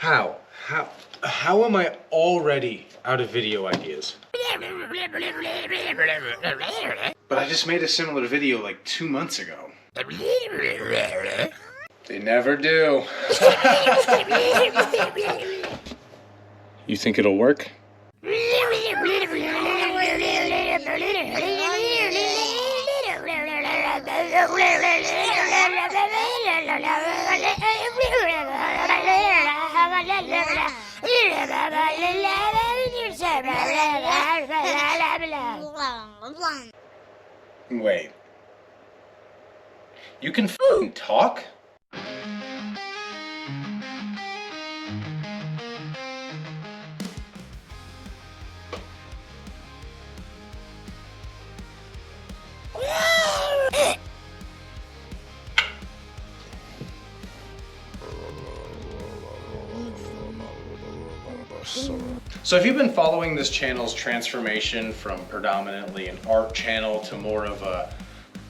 How? How am I already out of video ideas? But I just made a similar video like 2 months ago. They never do. You think it'll work? Wait. You can f***ing talk? So if you've been following this channel's transformation from predominantly an art channel to more of a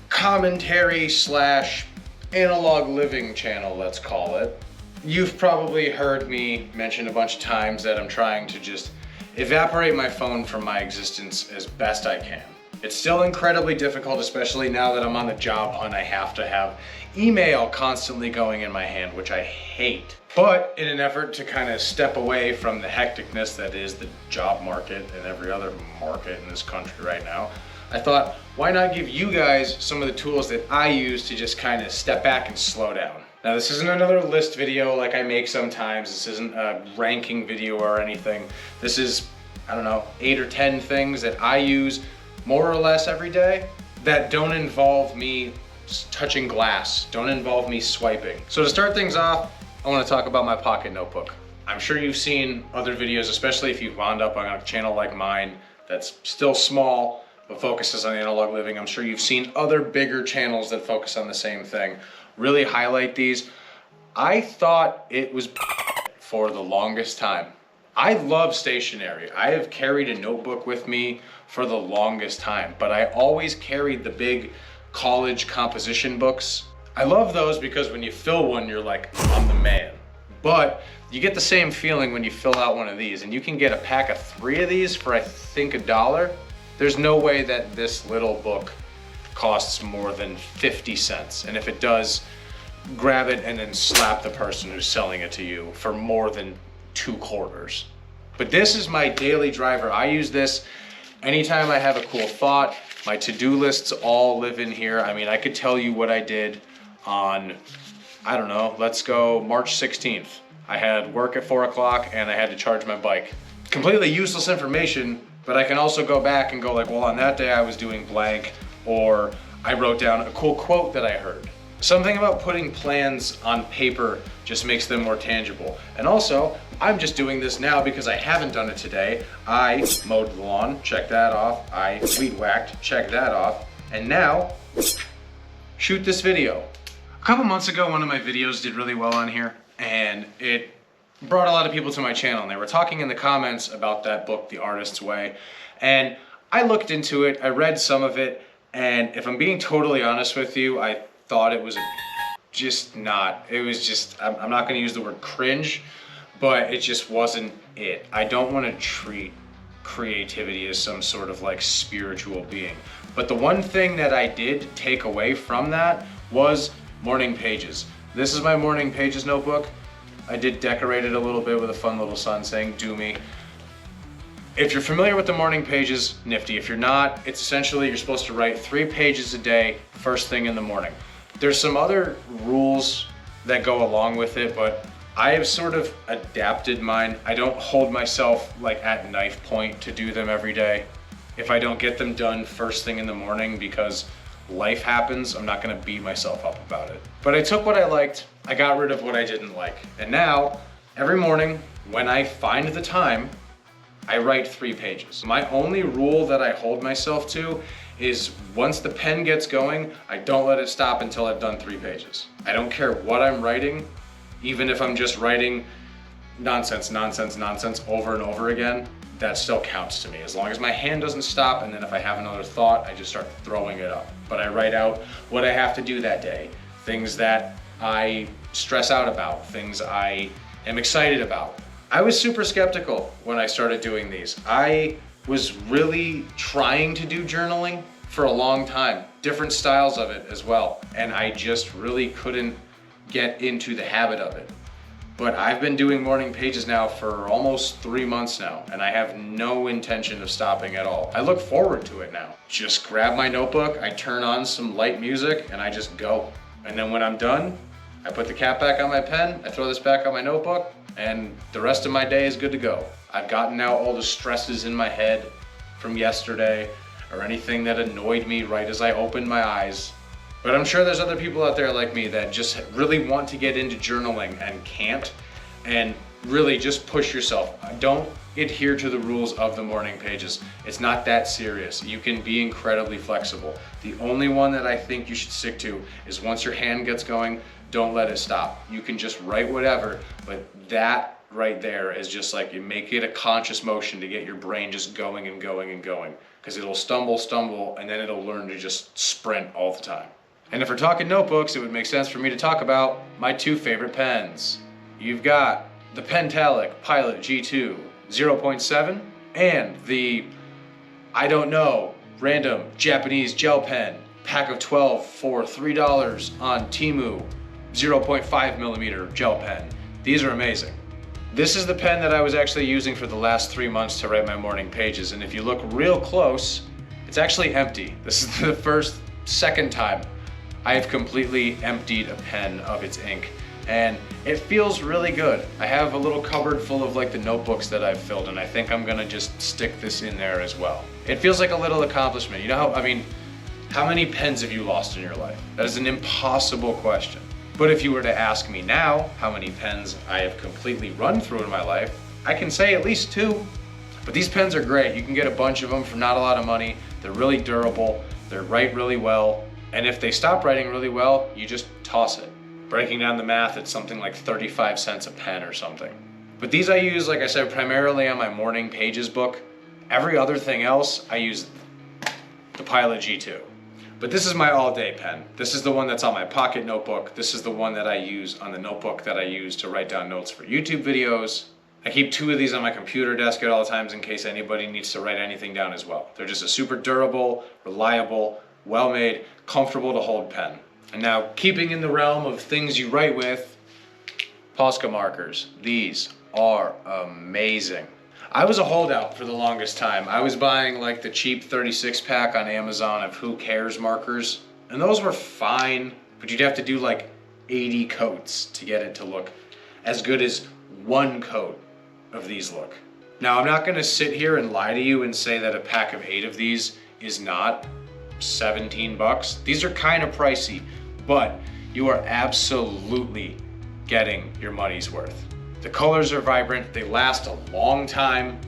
commentary slash analog living channel, let's call it, you've probably heard me mention a bunch of times that I'm trying to just evaporate my phone from my existence as best I can. It's still incredibly difficult, especially now that I'm on the job hunt. I have to have email constantly going in my hand, which I hate. But in an effort to kind of step away from the hecticness that is the job market and every other market in this country right now, I thought, why not give you guys some of the tools that I use to just kind of step back and slow down. Now, this isn't another list video like I make sometimes. This isn't a ranking video or anything. This is, I don't know, 8 or 10 things that I use more or less every day that don't involve me touching glass, don't involve me swiping. So to start things off, I want to talk about my pocket notebook. I'm sure you've seen other videos, especially if you've wound up on a channel like mine that's still small but focuses on analog living. I'm sure you've seen other bigger channels that focus on the same thing really highlight these. I thought it was for the longest time. I love stationery. I have carried a notebook with me for the longest time, but I always carried the big college composition books. I love those because when you fill one, you're like, I'm the man. But you get the same feeling when you fill out one of these, and you can get a pack of 3 of these for I think $1. There's no way that this little book costs more than 50 cents. And if it does, grab it and then slap the person who's selling it to you for more than 2 quarters. But this is my daily driver. I use this anytime I have a cool thought. My to-do lists all live in here. I mean, I could tell you what I did on, I don't know, let's go March 16th. I had work at 4 o'clock and I had to charge my bike. Completely useless information, but I can also go back and go like, well, on that day I was doing blank, or I wrote down a cool quote that I heard. Something about putting plans on paper just makes them more tangible. And also, I'm just doing this now because I haven't done it today. I mowed the lawn, check that off. I weed whacked, check that off. And now, shoot this video. A couple months ago, one of my videos did really well on here, and it brought a lot of people to my channel, and they were talking in the comments about that book, The Artist's Way. And I looked into it, I read some of it, and if I'm being totally honest with you, I thought it was just not. It was just, I'm not gonna use the word cringe, but it just wasn't it. I don't wanna treat creativity as some sort of like spiritual being. But the one thing that I did take away from that was morning pages. This is my morning pages notebook. I did decorate it a little bit with a fun little sun saying, do me. If you're familiar with the morning pages, nifty. If you're not, it's essentially you're supposed to write 3 pages a day, first thing in the morning. There's some other rules that go along with it, but I have sort of adapted mine. I don't hold myself like at knife point to do them every day. If I don't get them done first thing in the morning because life happens, I'm not gonna beat myself up about it. But I took what I liked, I got rid of what I didn't like. And now, every morning, when I find the time, I write 3 pages. My only rule that I hold myself to is once the pen gets going, I don't let it stop until I've done 3 pages. I don't care what I'm writing, even if I'm just writing nonsense over and over again, that still counts to me. As long as my hand doesn't stop, and then if I have another thought, I just start throwing it up. But I write out what I have to do that day, things that I stress out about, things I am excited about. I was super skeptical when I started doing these. I was really trying to do journaling for a long time, different styles of it as well, and I just really couldn't get into the habit of it. But I've been doing morning pages now for almost 3 months now, and I have no intention of stopping at all. I look forward to it now. Just grab my notebook, I turn on some light music, and I just go. And then when I'm done, I put the cap back on my pen, I throw this back on my notebook, and the rest of my day is good to go. I've gotten out all the stresses in my head from yesterday, or anything that annoyed me right as I opened my eyes. But I'm sure there's other people out there like me that just really want to get into journaling and can't, and really just push yourself. Don't adhere to the rules of the morning pages. It's not that serious. You can be incredibly flexible. The only one that I think you should stick to is once your hand gets going, don't let it stop. You can just write whatever, but that right there is just like, you make it a conscious motion to get your brain just going and going and going, because it'll stumble, and then it'll learn to just sprint all the time. And if we're talking notebooks, it would make sense for me to talk about my 2 favorite pens. You've got the Pentalic Pilot G2 0.7 and the, I don't know, random Japanese gel pen, pack of 12 for $3 on Temu, 0.5 millimeter gel pen. These are amazing. This is the pen that I was actually using for the last 3 months to write my morning pages, and if you look real close, it's actually empty. This is the second time I have completely emptied a pen of its ink, and it feels really good. I have a little cupboard full of like the notebooks that I've filled, and I think I'm gonna just stick this in there as well. It feels like a little accomplishment. You know how many pens have you lost in your life? That is an impossible question. But if you were to ask me now how many pens I have completely run through in my life, I can say at least 2. But these pens are great. You can get a bunch of them for not a lot of money. They're really durable, they write really well, and if they stop writing really well, you just toss it. Breaking down the math, it's something like 35 cents a pen or something. But these I use, like I said, primarily on my morning pages book. Every other thing else, I use the Pilot G2. But this is my all-day pen. This is the one that's on my pocket notebook. This is the one that I use on the notebook that I use to write down notes for YouTube videos. I keep 2 of these on my computer desk at all times in case anybody needs to write anything down as well. They're just a super durable, reliable, well-made, comfortable to hold pen. And now, keeping in the realm of things you write with, Posca markers. These are amazing. I was a holdout for the longest time. I was buying like the cheap 36 pack on Amazon of Who Cares markers, and those were fine, but you'd have to do like 80 coats to get it to look as good as 1 coat of these look. Now, I'm not gonna sit here and lie to you and say that a pack of 8 of these is not $17. These are kind of pricey, but you are absolutely getting your money's worth. The colors are vibrant, they last a long time,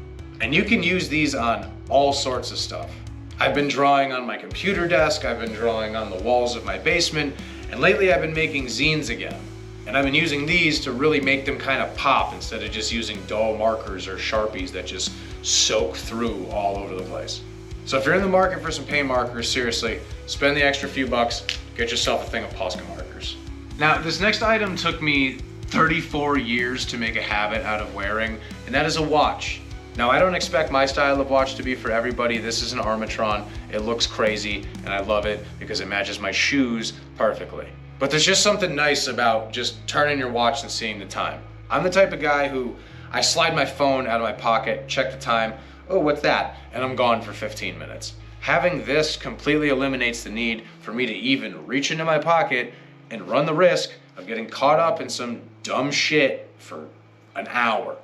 and you can use these on all sorts of stuff. I've been drawing on my computer desk, I've been drawing on the walls of my basement, and lately I've been making zines again. And I've been using these to really make them kind of pop instead of just using dull markers or Sharpies that just soak through all over the place. So if you're in the market for some paint markers, seriously, spend the extra few bucks, get yourself a thing of Posca markers. Now, this next item took me 34 years to make a habit out of wearing, and that is a watch. Now, I don't expect my style of watch to be for everybody. This is an Armatron. It looks crazy, and I love it because it matches my shoes perfectly. But there's just something nice about just turning your watch and seeing the time. I'm the type of guy who, I slide my phone out of my pocket, check the time, oh, what's that? And I'm gone for 15 minutes. Having this completely eliminates the need for me to even reach into my pocket and run the risk of getting caught up in some dumb shit for an hour.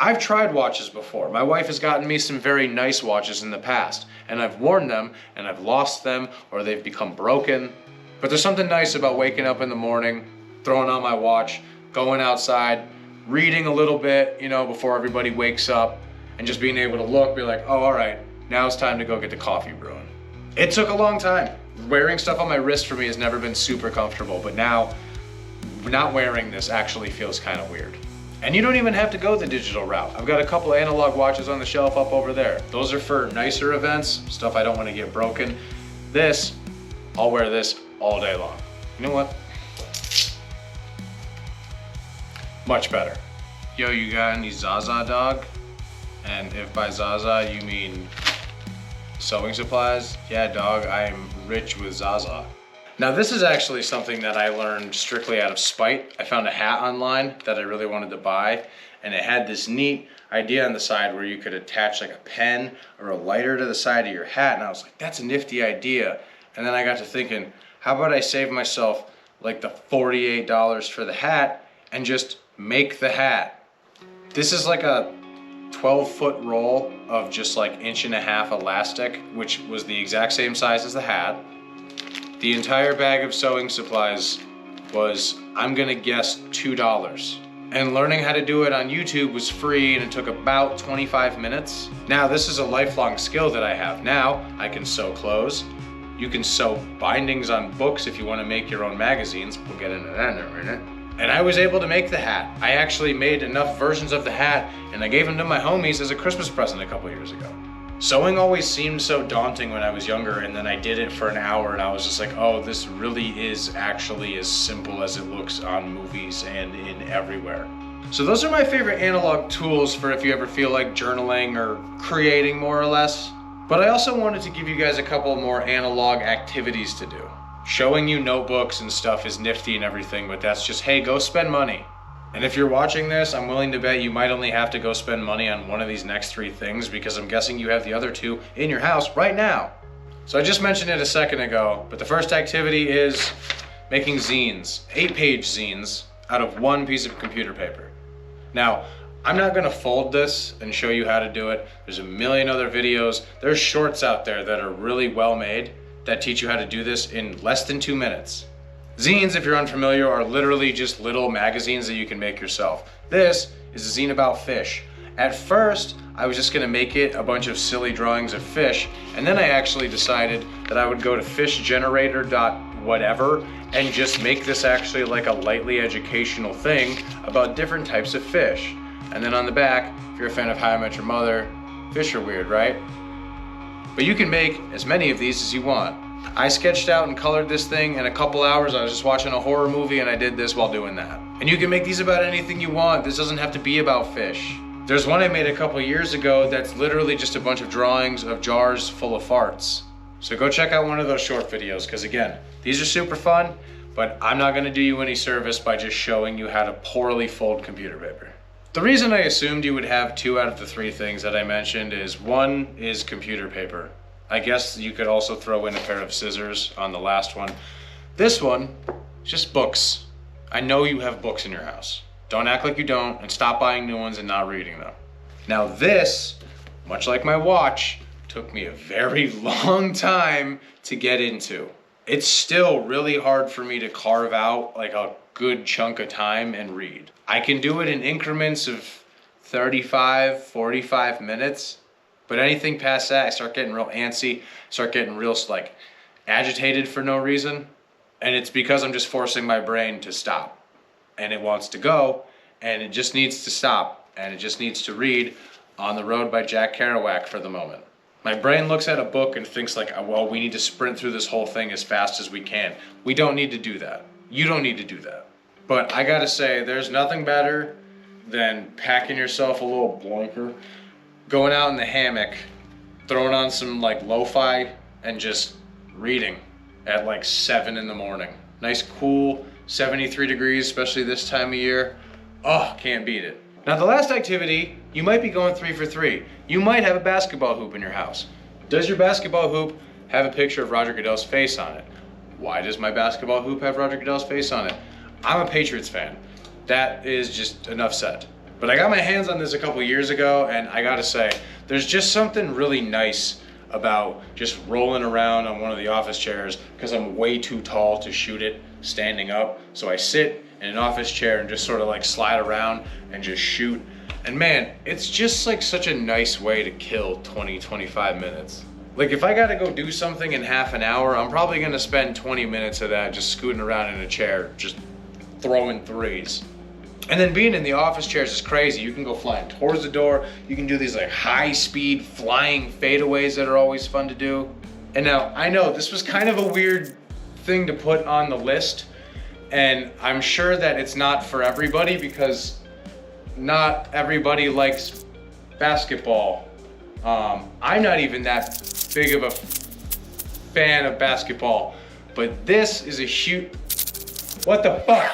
I've tried watches before. My wife has gotten me some very nice watches in the past, and I've worn them and I've lost them or they've become broken. But there's something nice about waking up in the morning, throwing on my watch, going outside, reading a little bit, before everybody wakes up, and just being able to look, be like, oh, all right, now it's time to go get the coffee brewing. It took a long time. Wearing stuff on my wrist for me has never been super comfortable, but now not wearing this actually feels kind of weird. And you don't even have to go the digital route. I've got a couple of analog watches on the shelf up over there. Those are for nicer events, stuff I don't want to get broken. This, I'll wear this all day long. You know what? Much better. Yo, you got any Zaza, dog? And if by Zaza you mean sewing supplies, yeah, dog, I am rich with Zaza. Now this is actually something that I learned strictly out of spite. I found a hat online that I really wanted to buy, and it had this neat idea on the side where you could attach like a pen or a lighter to the side of your hat, and I was like, that's a nifty idea. And then I got to thinking, how about I save myself like the $48 for the hat and just make the hat? This is like a 12-foot roll of just like 1.5 inch elastic, which was the exact same size as the hat. The entire bag of sewing supplies was, I'm gonna guess, $2. And learning how to do it on YouTube was free, and it took about 25 minutes. Now this is a lifelong skill that I have. Now I can sew clothes. You can sew bindings on books if you want to make your own magazines. We'll get into that in a minute. And I was able to make the hat. I actually made enough versions of the hat, and I gave them to my homies as a Christmas present a couple years ago. Sewing always seemed so daunting when I was younger, and then I did it for an hour and I was just like, oh, this really is actually as simple as it looks on movies and in everywhere. So those are my favorite analog tools for if you ever feel like journaling or creating more or less. But I also wanted to give you guys a couple more analog activities to do. Showing you notebooks and stuff is nifty and everything, but that's just, hey, go spend money. And if you're watching this, I'm willing to bet you might only have to go spend money on one of these next 3 things, because I'm guessing you have the other 2 in your house right now. So I just mentioned it a second ago, but the first activity is making zines, 8-page zines out of 1 piece of computer paper. Now, I'm not gonna fold this and show you how to do it. There's a million other videos. There's shorts out there that are really well made that teach you how to do this in less than 2 minutes. Zines, if you're unfamiliar, are literally just little magazines that you can make yourself. This is a zine about fish. At first, I was just gonna make it a bunch of silly drawings of fish, and then I actually decided that I would go to fishgenerator.whatever and just make this actually like a lightly educational thing about different types of fish. And then on the back, if you're a fan of How I Met Your Mother, fish are weird, right? But you can make as many of these as you want. I sketched out and colored this thing in a couple hours. I was just watching a horror movie and I did this while doing that. And you can make these about anything you want. This doesn't have to be about fish. There's one I made a couple years ago that's literally just a bunch of drawings of jars full of farts. So go check out one of those short videos, because again, these are super fun, but I'm not gonna do you any service by just showing you how to poorly fold computer paper. The reason I assumed you would have 2 out of the 3 things that I mentioned is 1 is computer paper. I guess you could also throw in a pair of scissors on the last one. This one is just books. I know you have books in your house. Don't act like you don't, and stop buying new ones and not reading them. Now this, much like my watch, took me a very long time to get into. It's still really hard for me to carve out like a good chunk of time and read. I can do it in increments of 35, 45 minutes. But anything past that, I start getting real antsy, start getting real like agitated for no reason. And it's because I'm just forcing my brain to stop. And it wants to go, and it just needs to stop. And it just needs to read On the Road by Jack Kerouac for the moment. My brain looks at a book and thinks like, well, we need to sprint through this whole thing as fast as we can. We don't need to do that. You don't need to do that. But I gotta say, there's nothing better than packing yourself a little blanker, going out in the hammock, throwing on some like lo-fi and just reading at like 7 in the morning. Nice cool 73 degrees, especially this time of year. Oh, can't beat it. Now the last activity, you might be going 3 for 3. You might have a basketball hoop in your house. Does your basketball hoop have a picture of Roger Goodell's face on it? Why does my basketball hoop have Roger Goodell's face on it? I'm a Patriots fan. That is just enough said. But I got my hands on this a couple years ago, and I gotta say, there's just something really nice about just rolling around on one of the office chairs, because I'm way too tall to shoot it standing up. So I sit in an office chair and just sort of like slide around and just shoot. And man, it's just like such a nice way to kill 20, 25 minutes. Like if I gotta go do something in half an hour, I'm probably gonna spend 20 minutes of that just scooting around in a chair, just throwing threes. And then being in the office chairs is crazy. You can go flying towards the door. You can do these like high speed flying fadeaways that are always fun to do. And now I know this was kind of a weird thing to put on the list, and I'm sure that it's not for everybody, because not everybody likes basketball. I'm not even that big of a fan of basketball, but this is a what the fuck?